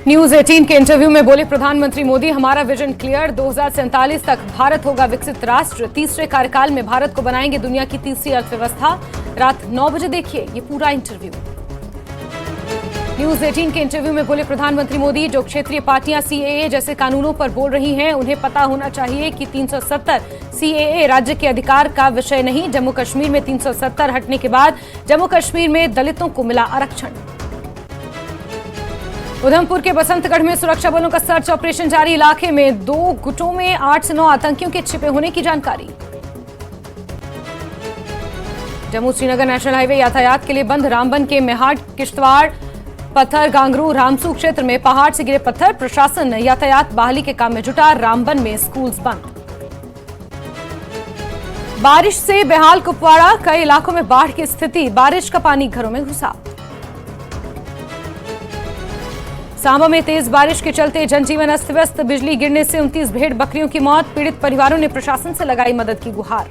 News 18 के interview में बोले प्रधानमंत्री मोदी, हमारा विजन क्लियर, 2047 तक भारत होगा विकसित राष्ट्र। तीसरे कार्यकाल में भारत को बनाएंगे दुनिया की तीसरी अर्थव्यवस्था। रात 9 बजे देखिए ये पूरा इंटरव्यू। न्यूज 18 के इंटरव्यू में बोले प्रधानमंत्री मोदी, जो क्षेत्रीय पार्टियां सीएए जैसे कानूनों पर बोल रही हैं, उन्हें पता होना चाहिए कि 370 सीएए राज्य के अधिकार का विषय नहीं। जम्मू कश्मीर में 370 हटने के बाद जम्मू कश्मीर में दलितों को मिला आरक्षण। उधमपुर के बसंतगढ़ में सुरक्षा बलों का सर्च ऑपरेशन जारी। इलाके में 2 गुटों में 8 से 9 आतंकियों के छिपे होने की जानकारी। जम्मू श्रीनगर नेशनल हाईवे यातायात के लिए बंद। रामबन के मेहाट, किश्तवाड़, पत्थर गांगरू, रामसू क्षेत्र में पहाड़ से गिरे पत्थर। प्रशासन यातायात बहाली के काम में जुटा। रामबन में स्कूल्स बंद। बारिश से बेहाल कुपवाड़ा, कई इलाकों में बाढ़ की स्थिति। बारिश का पानी घरों में घुसा। सांबा में तेज बारिश के चलते जनजीवन अस्त व्यस्त। बिजली गिरने से 29 भेड़ बकरियों की मौत। पीड़ित परिवारों ने प्रशासन से लगाई मदद की गुहार।